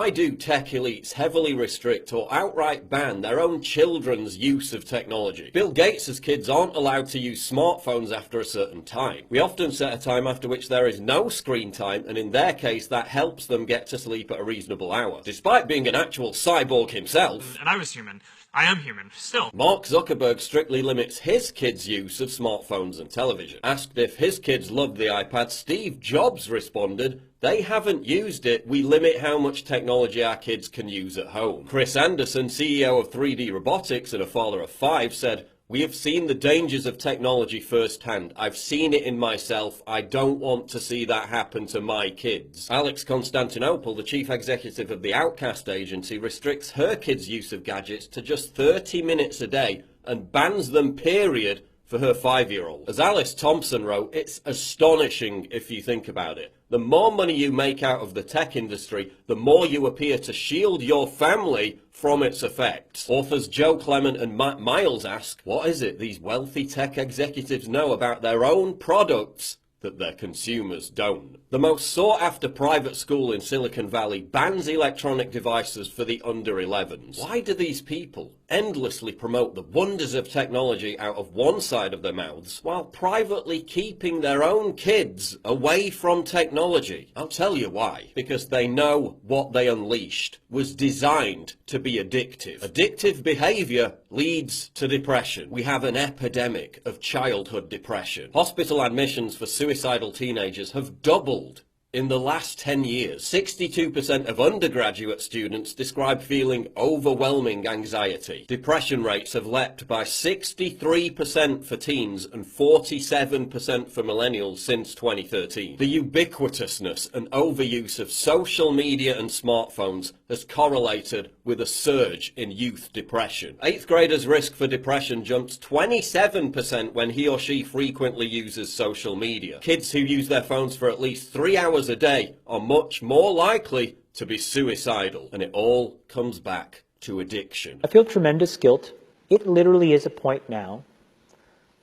Why do tech elites heavily restrict or outright ban their own children's use of technology? Bill Gates' kids aren't allowed to use smartphones after a certain time. We often set a time after which there is no screen time, and in their case that helps them get to sleep at a reasonable hour. Despite being an actual cyborg himself, and I was human. I am human, still. Mark Zuckerberg strictly limits his kids' use of smartphones and television. Asked if his kids loved the iPad, Steve Jobs responded, "They haven't used it. We limit how much technology our kids can use at home." Chris Anderson, CEO of 3D Robotics and a father of 5, said, "We have seen the dangers of technology firsthand. I've seen it in myself. I don't want to see that happen to my kids." Alex Constantinople, the chief executive of the Outcast agency, restricts her kids' use of gadgets to just 30 minutes a day and bans them, period, for her 5-year-old. As Alice Thompson wrote, it's astonishing if you think about it. The more money you make out of the tech industry, the more you appear to shield your family from its effects. Authors Joe Clement and Matt Miles ask, what is it these wealthy tech executives know about their own products that their consumers don't? The most sought-after private school in Silicon Valley bans electronic devices for the under 11s. Why do these people endlessly promote the wonders of technology out of one side of their mouths while privately keeping their own kids away from technology? I'll tell you why. Because they know what they unleashed was designed to be addictive. Addictive behavior leads to depression. We have an epidemic of childhood depression. Hospital admissions for suicidal teenagers have doubled in the last 10 years. 62% of undergraduate students describe feeling overwhelming anxiety. Depression rates have leapt by 63% for teens and 47% for millennials since 2013. The ubiquitousness and overuse of social media and smartphones has correlated with a surge in youth depression. 8th graders' risk for depression jumps 27% when he or she frequently uses social media. Kids who use their phones for at least 3 hours a day are much more likely to be suicidal. And it all comes back to addiction. I feel tremendous guilt. It literally is a point now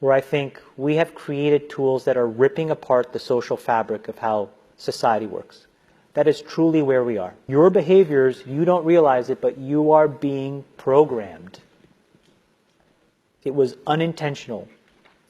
where I think we have created tools that are ripping apart the social fabric of how society works. That is truly where we are. Your behaviors, you don't realize it, but you are being programmed. It was unintentional.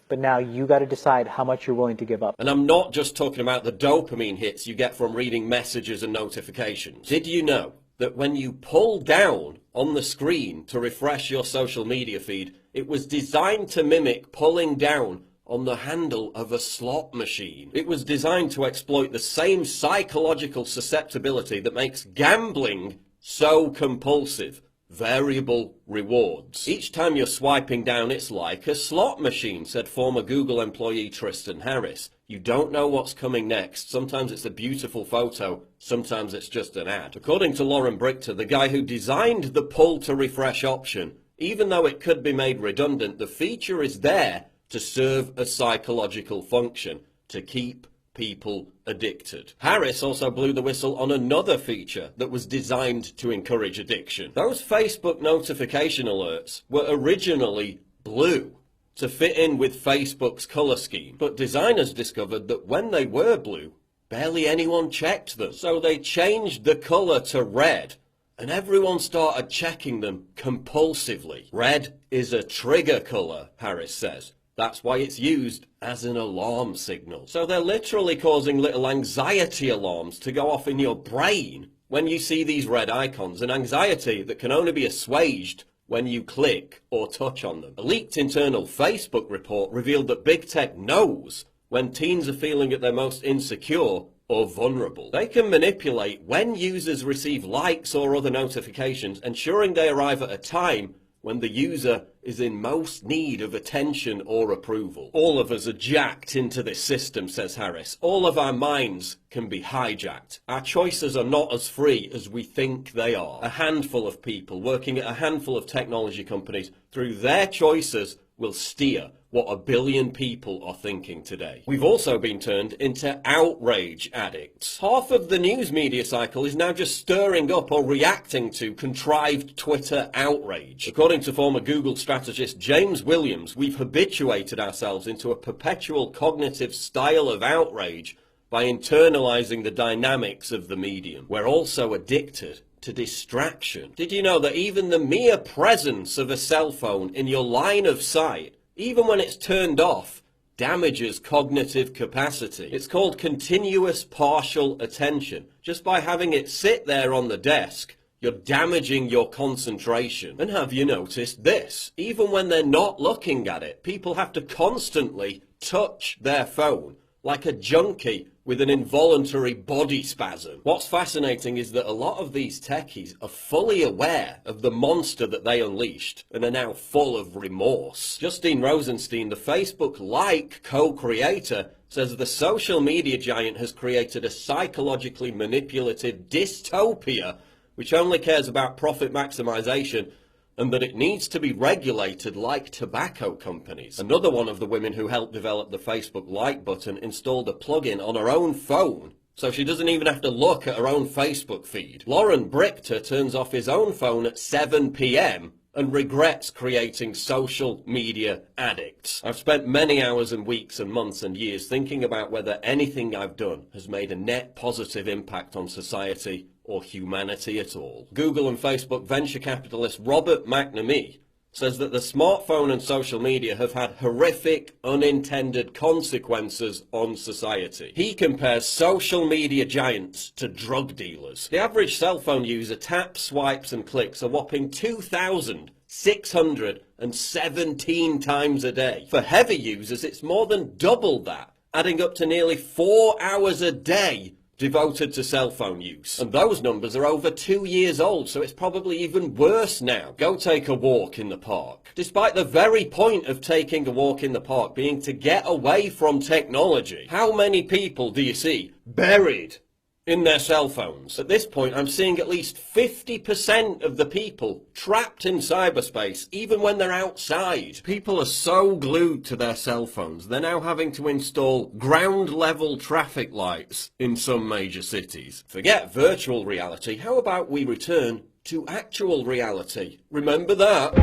But now you got to decide how much you're willing to give up. And I'm not just talking about the dopamine hits you get from reading messages and notifications. Did you know that when you pull down on the screen to refresh your social media feed, it was designed to mimic pulling down on the handle of a slot machine? It was designed to exploit the same psychological susceptibility that makes gambling so compulsive. Variable rewards. Each time you're swiping down, it's like a slot machine, said former Google employee Tristan Harris. You don't know what's coming next. Sometimes it's a beautiful photo, sometimes it's just an ad. According to Lauren Brichter, the guy who designed the pull to refresh option, even though it could be made redundant, the feature is there to serve a psychological function, to keep people addicted. Harris also blew the whistle on another feature that was designed to encourage addiction. Those Facebook notification alerts were originally blue to fit in with Facebook's color scheme, but designers discovered that when they were blue, barely anyone checked them. So they changed the color to red, and everyone started checking them compulsively. Red is a trigger color, Harris says. That's why it's used as an alarm signal. So they're literally causing little anxiety alarms to go off in your brain when you see these red icons, an anxiety that can only be assuaged when you click or touch on them. A leaked internal Facebook report revealed that big tech knows when teens are feeling at their most insecure or vulnerable. They can manipulate when users receive likes or other notifications, ensuring they arrive at a time when the user is in most need of attention or approval. All of us are jacked into this system, says Harris. All of our minds can be hijacked. Our choices are not as free as we think they are. A handful of people working at a handful of technology companies, through their choices, will steer what a billion people are thinking today. We've also been turned into outrage addicts. Half of the news media cycle is now just stirring up or reacting to contrived Twitter outrage. According to former Google strategist James Williams, we've habituated ourselves into a perpetual cognitive style of outrage by internalizing the dynamics of the medium. We're also addicted to distraction. Did you know that even the mere presence of a cell phone in your line of sight, even when it's turned off, damages cognitive capacity? It's called continuous partial attention. Just by having it sit there on the desk, you're damaging your concentration. And have you noticed this? Even when they're not looking at it, people have to constantly touch their phone like a junkie with an involuntary body spasm. What's fascinating is that a lot of these techies are fully aware of the monster that they unleashed and are now full of remorse. Justine Rosenstein, the Facebook-like co-creator, says the social media giant has created a psychologically manipulative dystopia which only cares about profit maximization, and that it needs to be regulated like tobacco companies. Another one of the women who helped develop the Facebook like button installed a plugin on her own phone, so she doesn't even have to look at her own Facebook feed. Lauren Brichter turns off his own phone at 7 p.m. and regrets creating social media addicts. I've spent many hours and weeks and months and years thinking about whether anything I've done has made a net positive impact on society or humanity at all. Google and Facebook venture capitalist Robert McNamee says that the smartphone and social media have had horrific unintended consequences on society. He compares social media giants to drug dealers. The average cell phone user taps, swipes and clicks a whopping 2,617 times a day. For heavy users, it's more than double that, adding up to nearly 4 hours a day devoted to cell phone use. And those numbers are over 2 years old, so it's probably even worse now. Go take a walk in the park. Despite the very point of taking a walk in the park being to get away from technology, how many people do you see buried in their cell phones? At this point, I'm seeing at least 50% of the people trapped in cyberspace, even when they're outside. People are so glued to their cell phones, they're now having to install ground-level traffic lights in some major cities. Forget virtual reality, how about we return to actual reality? Remember that?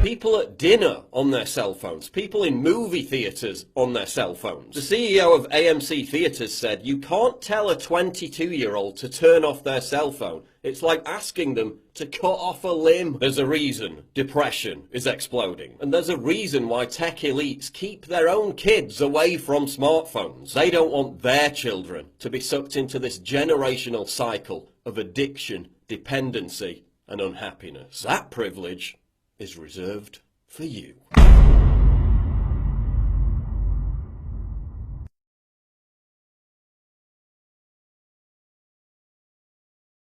People at dinner on their cell phones, people in movie theatres on their cell phones. The CEO of AMC Theatres said, "You can't tell a 22-year-old to turn off their cell phone. It's like asking them to cut off a limb." There's a reason depression is exploding. And there's a reason why tech elites keep their own kids away from smartphones. They don't want their children to be sucked into this generational cycle of addiction, dependency, and unhappiness. That privilege is reserved for you.